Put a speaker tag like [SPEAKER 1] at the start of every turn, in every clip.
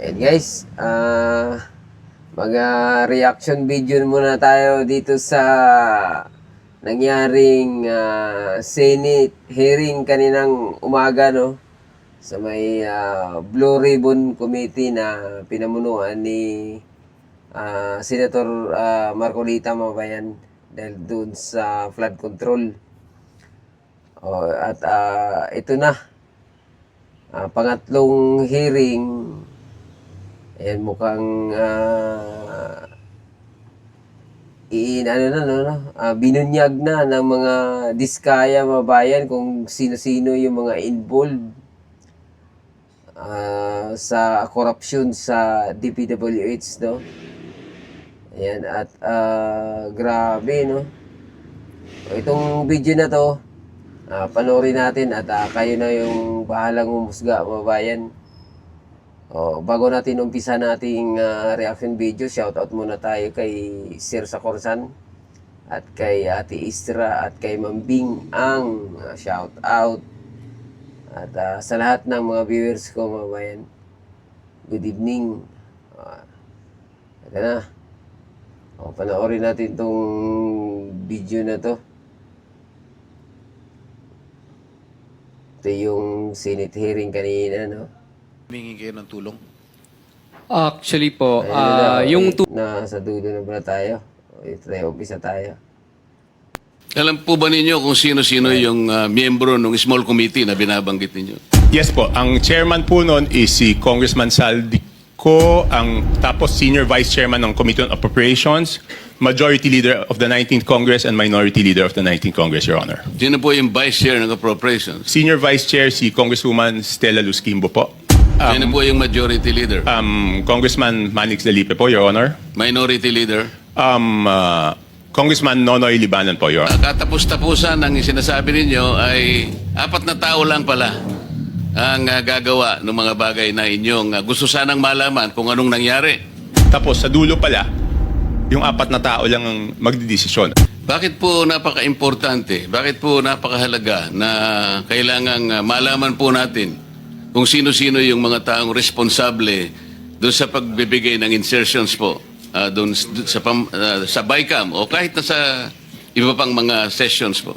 [SPEAKER 1] Ayan guys, mag-reaction video muna tayo dito sa nangyaring Senate hearing kaninang umaga, no? Sa may Blue Ribbon Committee na pinamunuan ni Senator Marcolita Mabayan dahil doon sa flood control. At ito na, pangatlong hearing. Ayan, mukhang binunyag na ng mga diskaya mabayan kung sino-sino yung mga involved sa korupsyon sa DPWH, no? Ayan, at grabe, no? So, itong video na to, panoorin natin at kayo na yung bahalang umusga, mabayan. Bago natin umpisa nating reaction video, shoutout muna tayo kay Sir Sakorsan at kay Ate Istra at kay Mambing ang shoutout at sa lahat ng mga viewers ko, mabayan. Good evening. Ito na. Panoorin natin tong video na to. Ito yung Senate hearing kanina, no?
[SPEAKER 2] Humingi kayo ng tulong?
[SPEAKER 3] Actually po,
[SPEAKER 1] yung nasa dulo na ba tayo? Ito tayo, umpisa tayo.
[SPEAKER 2] Alam po ba ninyo kung sino-sino yung miyembro ng small committee na binabanggit ninyo?
[SPEAKER 4] Yes po, ang chairman po noon is si Congressman Saldico, tapos senior vice chairman ng Committee on Appropriations, majority leader of the 19th Congress and minority leader of the 19th Congress, Your Honor.
[SPEAKER 2] Sino po yung vice chair ng appropriations?
[SPEAKER 4] Senior vice chair si Congresswoman Stella Luz Quimbo po.
[SPEAKER 2] Sino po yung majority leader?
[SPEAKER 4] Congressman Manix Dalipe po, Your Honor.
[SPEAKER 2] Minority leader?
[SPEAKER 4] Congressman Nonoy Libanan po, Your Honor.
[SPEAKER 2] Katapos-tapusan ng sinasabi ninyo ay 4 na tao lang pala ang gagawa ng mga bagay na inyong gusto sanang malaman kung anong nangyari.
[SPEAKER 4] Tapos sa dulo pala, yung 4 na tao lang ang magdidesisyon.
[SPEAKER 2] Bakit po napaka-importante, bakit po napakahalaga na kailangang malaman po natin kung sino-sino yung mga taong responsable doon sa pagbibigay ng insertions po doon sa BICAM o kahit na sa iba pang mga sessions po?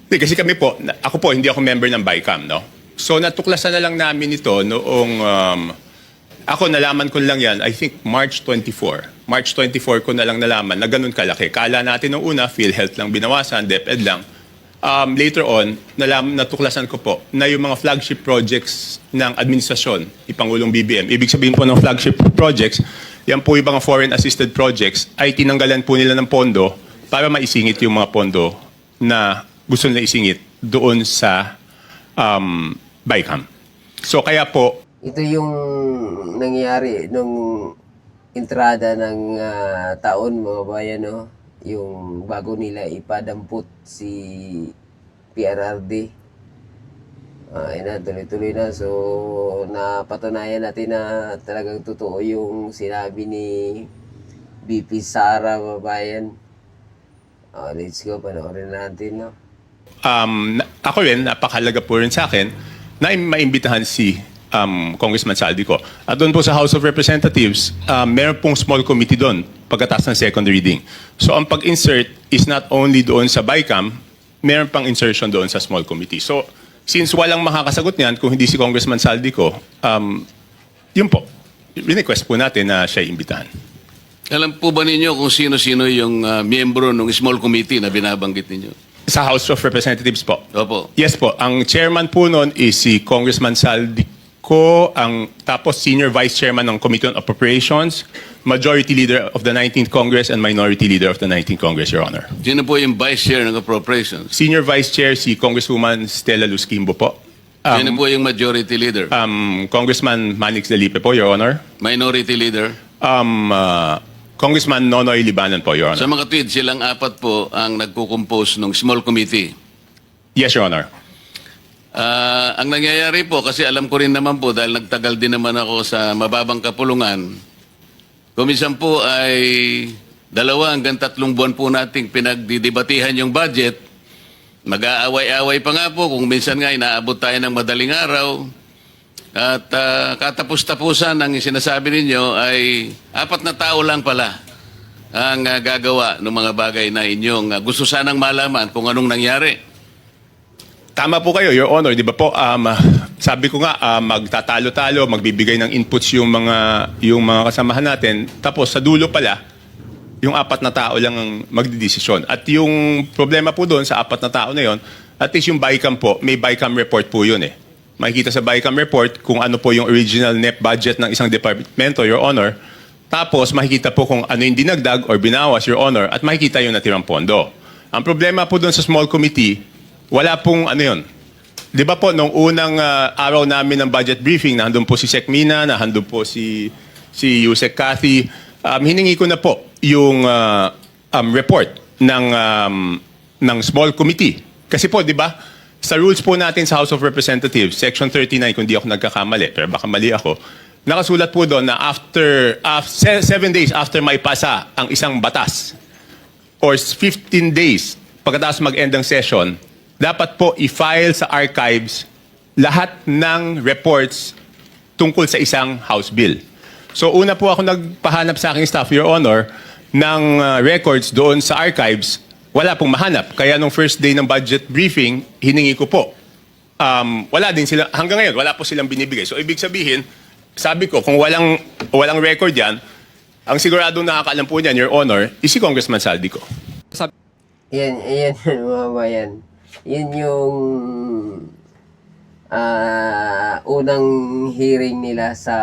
[SPEAKER 4] Kasi kami po, ako po, hindi ako member ng BICAM, no? So natuklasan na lang namin ito noong, ako nalaman ko lang yan, I think March 24. March 24 ko na lang nalaman na ganun kalaki. Kala natin nung una, PhilHealth lang binawasan, DepEd lang. Later on, natuklasan ko po na yung mga flagship projects ng administrasyon, ni Pangulong BBM, ibig sabihin po ng flagship projects, yan po yung mga foreign assisted projects, ay tinanggalan po nila ng pondo para maisingit yung mga pondo na gusto nila isingit doon sa BICAM. So kaya po,
[SPEAKER 1] Ito yung nangyari nung entrada ng taon, mga bayan, no? Yung bago nila ipadampot si PRRD. Tuloy-tuloy na. So, napatunayan natin na talagang totoo yung sinabi ni BP Sara, mga bayan. Let's go, panoorin natin, no?
[SPEAKER 4] ako rin, napakahalaga po rin sa akin na maimbitahan si Congressman Saldico. At doon po sa House of Representatives, meron pong small committee doon pagkatapos ng second reading. So ang pag-insert is not only doon sa BICAM, meron pang insertion doon sa small committee. So since walang makakasagot niyan kung hindi si Congressman Saldico, yun po, request po natin na siya imbitahan.
[SPEAKER 2] Alam po ba ninyo kung sino-sino yung miyembro ng small committee na binabanggit ninyo?
[SPEAKER 4] Sa House of Representatives po.
[SPEAKER 2] Opo.
[SPEAKER 4] Yes po, ang chairman po noon is si Congressman Saldico, tapos senior vice chairman ng Committee on Appropriations, majority leader of the 19th Congress and minority leader of the 19th Congress, Your Honor.
[SPEAKER 2] Sino po yung vice chair ng appropriations?
[SPEAKER 4] Senior vice chair si Congresswoman Stella Luz Quimbo po.
[SPEAKER 2] Sino po yung majority leader?
[SPEAKER 4] Congressman Manix Dalipe po, Your Honor.
[SPEAKER 2] Minority leader?
[SPEAKER 4] Congressman Nonoy Libanan po, Your Honor.
[SPEAKER 2] Sa mga tweet, silang 4 po ang nagkukompose ng small committee.
[SPEAKER 4] Yes, Your Honor.
[SPEAKER 2] Ang nangyayari po, kasi alam ko rin naman po dahil nagtagal din naman ako sa mababang kapulungan, kuminsan po ay 2 hanggang 3 buwan po nating pinagdidebatihan yung budget. Mag-aaway-aaway pa nga po kung minsan nga inaabot tayo ng madaling araw. At katapos-tapusan ng sinasabi ninyo ay 4 na tao lang pala ang gagawa ng mga bagay na inyong gusto sanang malaman kung anong nangyari.
[SPEAKER 4] Tama po kayo, Your Honor. Di ba po, sabi ko nga, magtatalo-talo, magbibigay ng inputs yung mga kasamahan natin. Tapos sa dulo pala, yung 4 na tao lang ang magdidesisyon. At yung problema po doon sa 4 na tao na yon, at least yung BICAM po, may BICAM report po yun eh. Makikita sa BICAM report kung ano po yung original net budget ng isang departamento, Your Honor. Tapos makikita po kung ano yung dinagdag or binawas, Your Honor, at makikita yung natirang pondo. Ang problema po doon sa small committee, wala pong ano yun. Di ba po, nung unang araw namin ng budget briefing, nandun po si Sec Mina, nandun po si Yusek Cathy, hiningi ko na po yung report ng small committee. Kasi po, di ba, sa rules po natin sa House of Representatives, Section 39, kung di ako nagkakamali, pero baka mali ako, nakasulat po doon na after 7 days after maipasa ang isang batas or 15 days pagkatapos mag-end ng session, dapat po i-file sa archives lahat ng reports tungkol sa isang House bill. So una po ako nagpahanap sa aking staff, Your Honor, ng records doon sa archives. Wala pong mahanap. Kaya nung first day ng budget briefing, hiningi ko po. Wala din sila, hanggang ngayon, wala po silang binibigay. So ibig sabihin, sabi ko, kung walang record yan, ang siguradong nakakaalam po niyan, Your Honor, is si Congressman Saldico.
[SPEAKER 3] Sabi,
[SPEAKER 1] Yan, mga bayan. Yan yung unang hearing nila sa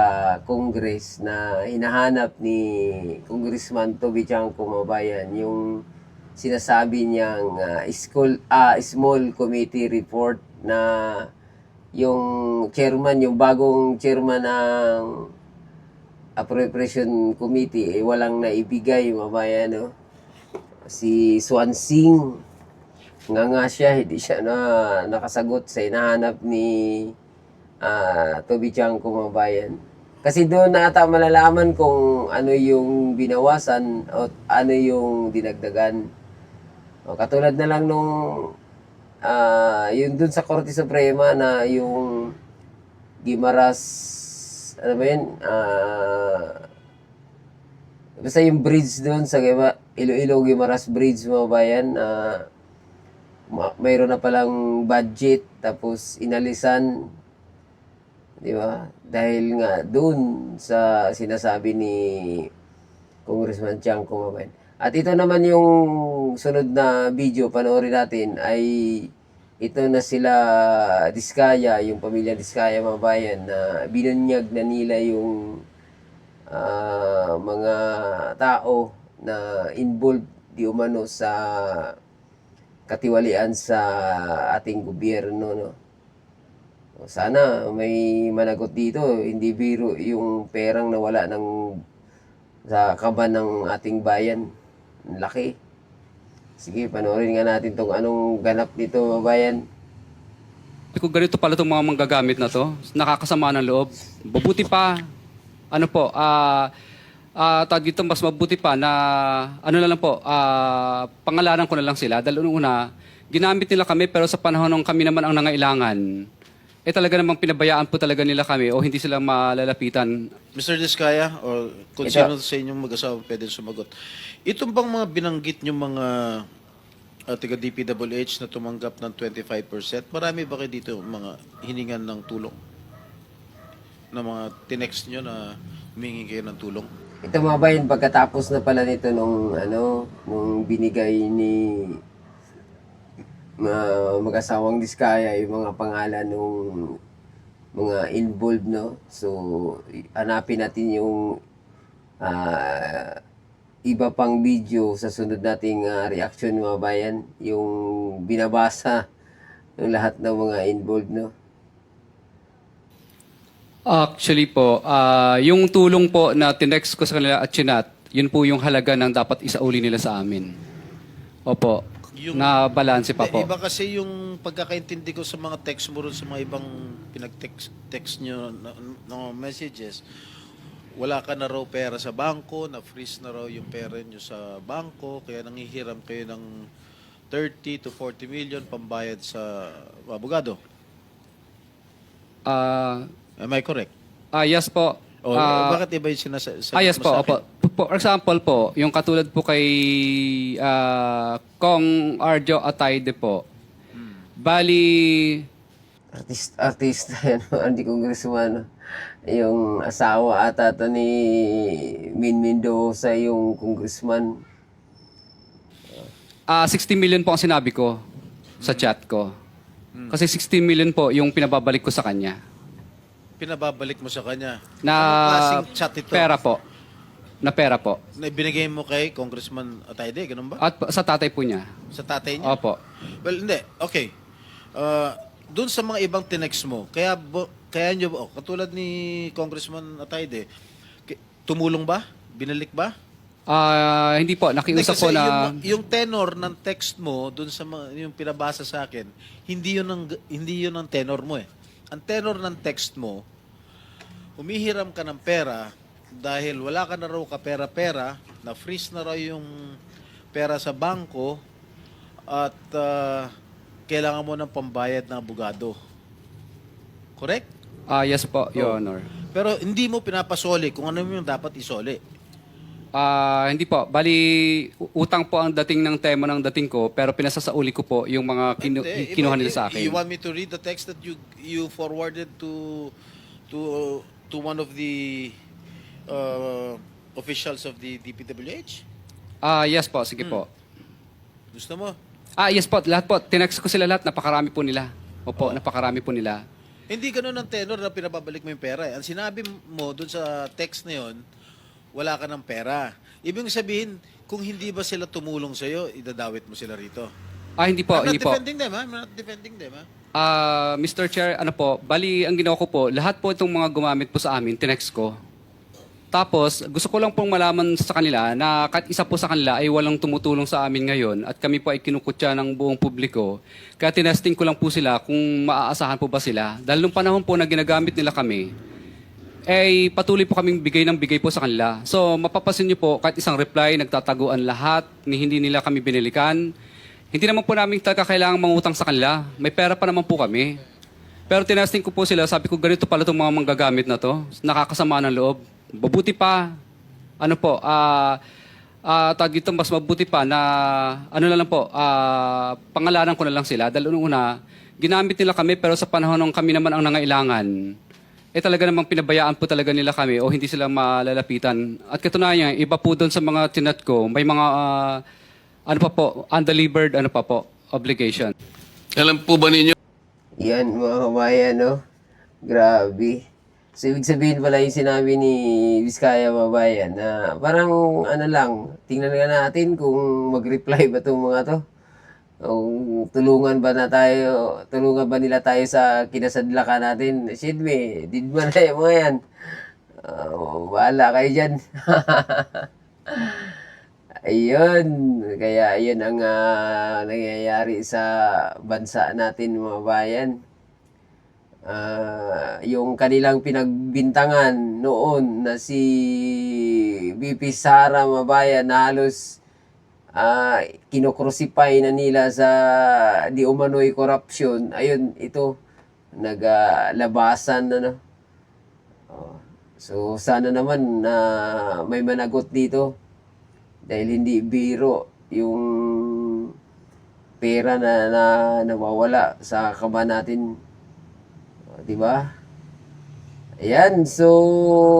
[SPEAKER 1] Congress na hinahanap ni Congressman Toby Chanco, mga bayan. Yung sinasabi niyang small committee report na yung chairman, yung bagong chairman ng appropriation committee, walang naibigay, mga bayan, no? Si Swansing, nga siya, hindi siya nakasagot sa hinahanap ni Toby Chanco, mga bayan. Kasi doon na ata malalaman kung ano yung binawasan o ano yung dinagdagan. O, katulad na lang nung yun dun sa Korte Suprema na yung Guimaras, ano ba yun? Basta yung bridge dun sa Iloilo Guimaras Bridge, mga bayan, mayroon na palang budget tapos inalisan, di ba? Dahil nga dun sa sinasabi ni Congressman Chanco, mga bayan. At ito naman yung sunod na video, panoorin natin, ay ito na sila Diskaya, yung pamilya Diskaya, mga bayan, na binunyag na nila yung mga tao na involved di umano sa katiwalian sa ating gobyerno, no? Sana may managot dito, hindi biro yung perang nawala sa kaban ng ating bayan. Ang laki. Sige, panoorin nga natin tong anong ganap dito, mga bayan.
[SPEAKER 3] kung ganito pala itong mga manggagamit na to, nakakasama ng loob. Mabuti pa, tawag dito, mas mabuti pa na, pangalanan ko na lang sila. Dahil una, ginamit nila kami, pero sa panahon nung kami naman ang nangailangan, talaga namang pinabayaan po talaga nila kami o hindi sila malalapitan.
[SPEAKER 5] Mr. Diskaya, o kung sino sa inyong mag-asawa pwede sumagot. Itong bang mga binanggit nyo mga taga DPWH na tumanggap ng 25%, marami ba kayo dito mga hiningan ng tulong? Na mga tinext nyo na humingi kayo ng tulong?
[SPEAKER 1] Ito, mga bayan, pagkatapos na pala nito nung binigay ni mag-asawang Diskaya yung mga pangalan ng mga involved, no? So, hanapin natin yung iba pang video sa sunod nating reaction, mga bayan, yung binabasa ng lahat ng mga involved, no?
[SPEAKER 3] Actually po, yung tulong po na tinext ko sa kanila at chinat, yun po yung halaga ng dapat isauli nila sa amin. Opo, na balanse pa po.
[SPEAKER 5] Iba kasi yung pagkakaintindi ko sa mga text mo rin sa mga ibang pinag-text nyo na messages, wala ka na raw pera sa bangko, na-freeze na raw yung pera nyo sa bangko, kaya nangihiram kayo ng 30 to 40 million pambayad sa abogado. Am I correct?
[SPEAKER 3] Yes po.
[SPEAKER 5] O bakit iba yung sinasagot
[SPEAKER 3] Yes
[SPEAKER 5] mo
[SPEAKER 3] po,
[SPEAKER 5] sa
[SPEAKER 3] opo.
[SPEAKER 5] akin?
[SPEAKER 3] For example po, yung katulad po kay Kong Arjo Atayde po. Bali,
[SPEAKER 1] Artista yan, hindi congressman. Yung asawa ata to ni Min Mendoza, yung congressman.
[SPEAKER 3] 60 million po ang sinabi ko sa chat ko. Kasi 60 million po yung pinababalik ko sa kanya.
[SPEAKER 5] Pinababalik mo sa kanya.
[SPEAKER 3] Na
[SPEAKER 5] Anong klaseng chat ito?
[SPEAKER 3] pera po. Na pera po.
[SPEAKER 5] Na ibinigay mo kay Congressman Atayde, ganun ba?
[SPEAKER 3] At sa tatay po niya.
[SPEAKER 5] Sa tatay niya?
[SPEAKER 3] Opo.
[SPEAKER 5] Well, hindi. Okay. Doon sa mga ibang tinext mo, kaya nyo, katulad ni Congressman Atayde, tumulong ba? Binalik ba?
[SPEAKER 3] Hindi po, nakiusap
[SPEAKER 5] Hindi,
[SPEAKER 3] po
[SPEAKER 5] kasi
[SPEAKER 3] na
[SPEAKER 5] yung tenor ng text mo doon sa yung pinabasa sa akin, hindi yun ang tenor mo eh. Ang tenor ng text mo, humihiram ka ng pera dahil wala ka na raw kapera-pera, na-freeze na raw yung pera sa bangko at kailangan mo ng pambayad ng abogado. Correct?
[SPEAKER 3] yes po, Your Honor.
[SPEAKER 5] Pero hindi mo pinapasoli kung ano yung dapat isoli.
[SPEAKER 3] Hindi po, bali utang po ang dating ng tema ng dating ko, pero pinasasauli ko po yung mga
[SPEAKER 5] Hindi,
[SPEAKER 3] kinuha nila sa akin.
[SPEAKER 5] You want me to read the text that you forwarded to one of the officials of the DPWH?
[SPEAKER 3] Yes po, sige po.
[SPEAKER 5] Gusto mo?
[SPEAKER 3] Yes po, lahat po. Tinext ko sila lahat, napakarami po nila. Opo, napakarami po nila.
[SPEAKER 5] Hindi ganun ang tenor na pinababalik mo yung pera. Ang sinabi mo dun sa text na yon, wala ka ng pera. Ibig sabihin, kung hindi ba sila tumulong sa'yo, idadawit mo sila rito.
[SPEAKER 3] Hindi po,
[SPEAKER 5] I'm not
[SPEAKER 3] hindi po.
[SPEAKER 5] defending them, ha? I'm not defending them, ha?
[SPEAKER 3] Mr. Chair, ano po, bali ang ginawa ko po, lahat po itong mga gumamit po sa amin, tinext ko. Tapos, gusto ko lang pong malaman sa kanila na kahit isa po sa kanila ay walang tumutulong sa amin ngayon at kami po ay kinukutya ng buong publiko. Kaya tinesting ko lang po sila kung maaasahan po ba sila. Dahil nung panahon po na ginagamit nila kami, ay patuloy po kaming bigay ng bigay po sa kanila. So, mapapasin niyo po, kahit isang reply, nagtataguan lahat, hindi nila kami binilikan. Hindi naman po namin talaga kailangang mangutang sa kanila. May pera pa naman po kami. Pero tinesting ko po sila, sabi ko, ganito pala itong mga manggagamit na to. Nakakasama ng loob. Mabuti pa, ano po, tawag dito, mas mabuti pa na, ano na lang po, pangalanan ko na lang sila. Dahil una, ginamit nila kami, pero sa panahon nung kami naman ang nangailangan, talaga namang pinabayaan po talaga nila kami o hindi sila malalapitan. At katunayan, iba po doon sa mga tinat ko, may mga, ano pa po, undelivered, ano pa po, obligation.
[SPEAKER 2] Alam po ba ninyo?
[SPEAKER 1] Yan mga kabayan, no? Grabe. So, ibig sabihin pala yung sinabi ni Vizcaya Babayan na parang ano lang, tingnan nga natin kung mag-reply ba itong mga to. Kung tulungan ba nila tayo sa kinasadlakan natin. Sidme, did ba na yung mga yan? Bahala kayo dyan. Ayun, kaya ayun ang nangyayari sa bansa natin mga bayan. Yung kanilang pinagbintangan noon na si VP Sara Mabayan na halos kinocrucify na nila sa di umano'y corruption. Ayun, ito naglabasan na. So sana naman na may managot dito dahil hindi biro yung pera na nawawala sa kaba natin. Di ba? Ayan, so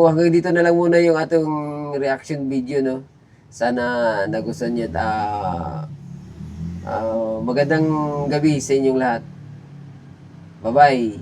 [SPEAKER 1] hanggang dito na lang muna yung atong reaction video, no? Sana nagustuhan niyo at magandang gabi sa inyong lahat. Bye-bye.